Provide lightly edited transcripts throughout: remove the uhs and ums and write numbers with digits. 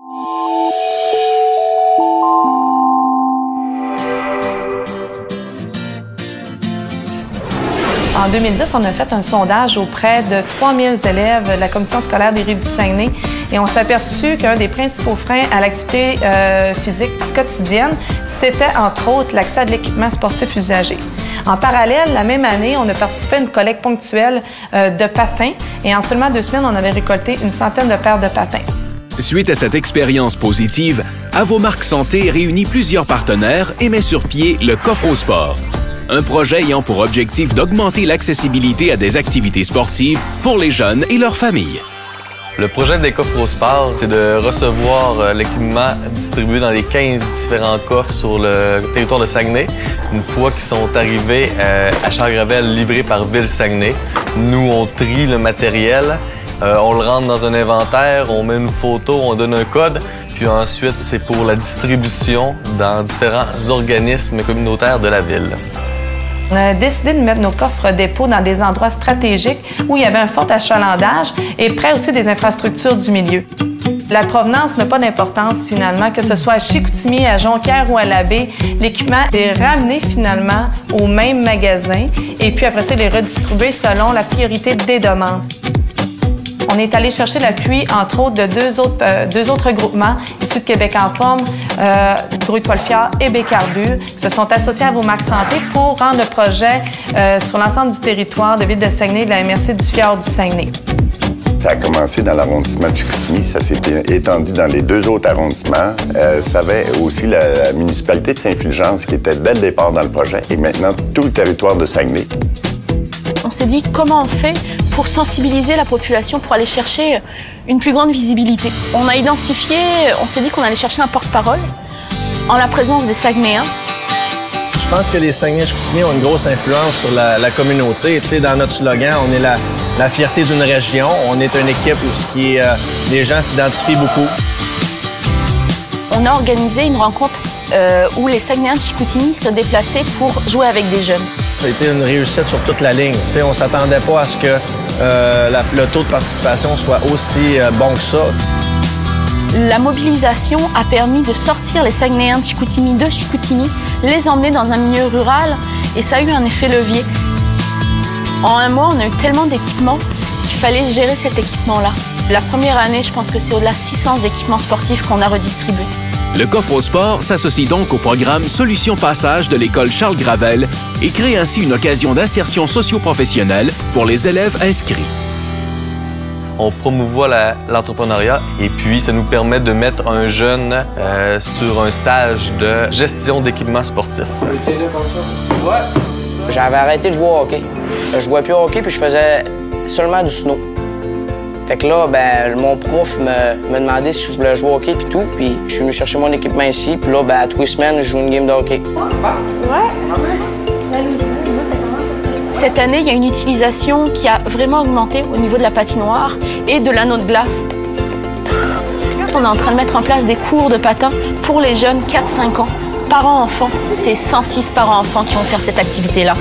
En 2010, on a fait un sondage auprès de 3000 élèves de la commission scolaire des Rives du Saguenay et on s'est aperçu qu'un des principaux freins à l'activité physique quotidienne, c'était entre autres l'accès à de l'équipement sportif usagé. En parallèle, la même année, on a participé à une collecte ponctuelle de patins et en seulement 2 semaines, on avait récolté une centaine de paires de patins. Suite à cette expérience positive, Avomark Santé réunit plusieurs partenaires et met sur pied le Coffre au sport. Un projet ayant pour objectif d'augmenter l'accessibilité à des activités sportives pour les jeunes et leurs familles. Le projet des coffres au sport, c'est de recevoir l'équipement distribué dans les 15 différents coffres sur le territoire de Saguenay. Une fois qu'ils sont arrivés à Charles-Gravel, livrés par Ville Saguenay, nous, on trie le matériel, on le rentre dans un inventaire, on met une photo, on donne un code, puis ensuite, c'est pour la distribution dans différents organismes communautaires de la ville. On a décidé de mettre nos coffres dépôts dans des endroits stratégiques où il y avait un fort achalandage et près aussi des infrastructures du milieu. La provenance n'a pas d'importance finalement, que ce soit à Chicoutimi, à Jonquière ou à Labbé. L'équipement est ramené finalement au même magasin et puis après ça, il est redistribué selon la priorité des demandes. On est allé chercher l'appui, entre autres, de deux autres groupements issus de Québec en forme, Grouille-Poil-Fiard et Bécarbure, qui se sont associés à Avomark Santé pour rendre le projet sur l'ensemble du territoire de Ville de Saguenay et de la MRC du Fjord du Saguenay. Ça a commencé dans l'arrondissement de Chicoutimi, ça s'est étendu dans les 2 autres arrondissements. Ça avait aussi la municipalité de Saint-Fulgence qui était dès le départ dans le projet et maintenant tout le territoire de Saguenay. On s'est dit comment on fait pour sensibiliser la population, pour aller chercher une plus grande visibilité. On a identifié, on s'est dit qu'on allait chercher un porte-parole en la présence des Saguenayens. Je pense que les Saguenay-Chicoutimi ont une grosse influence sur la communauté. Tu sais, dans notre slogan, on est la fierté d'une région. On est une équipe où les gens s'identifient beaucoup. On a organisé une rencontre où les Saguenayens de Chicoutimi se déplaçaient pour jouer avec des jeunes. Ça a été une réussite sur toute la ligne. Tu sais, on ne s'attendait pas à ce que le taux de participation soit aussi bon que ça. La mobilisation a permis de sortir les Saguenayens de Chicoutimi, les emmener dans un milieu rural et ça a eu un effet levier. En un mois, on a eu tellement d'équipements qu'il fallait gérer cet équipement-là. La première année, je pense que c'est au-delà de 600 équipements sportifs qu'on a redistribués. Le Coffre au sport s'associe donc au programme Solutions Passage de l'école Charles Gravel et crée ainsi une occasion d'insertion socio-professionnelle pour les élèves inscrits. On promouvoit l'entrepreneuriat et puis ça nous permet de mettre un jeune sur un stage de gestion d'équipements sportifs. J'avais arrêté de jouer au hockey. Je jouais plus au hockey puis je faisais seulement du snow. Fait que là, ben, mon prof me demandait si je voulais jouer au hockey puis tout. Puis je suis venu chercher mon équipement ici. Puis là, ben, à tous les semaines, je joue une game de hockey. Cette année, il y a une utilisation qui a vraiment augmenté au niveau de la patinoire et de l'anneau de glace. On est en train de mettre en place des cours de patin pour les jeunes 4-5 ans. Parents-enfants, c'est 106 parents-enfants qui vont faire cette activité-là.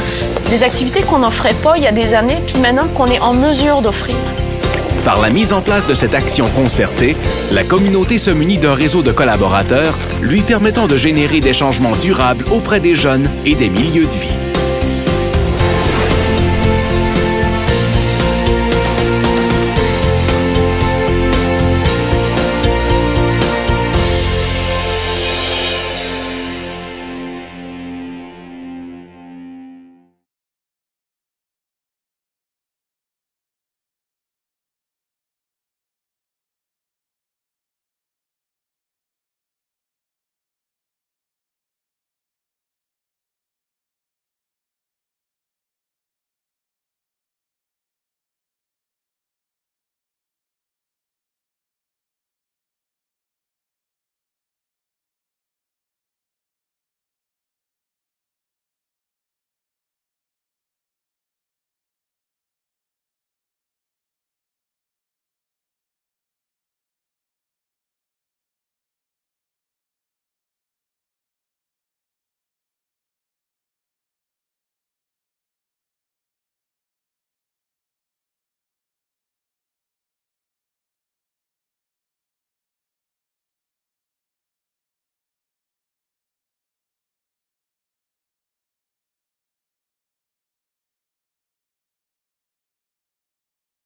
Des activités qu'on n'offrait pas il y a des années, puis maintenant qu'on est en mesure d'offrir. Par la mise en place de cette action concertée, la communauté se munit d'un réseau de collaborateurs lui permettant de générer des changements durables auprès des jeunes et des milieux de vie.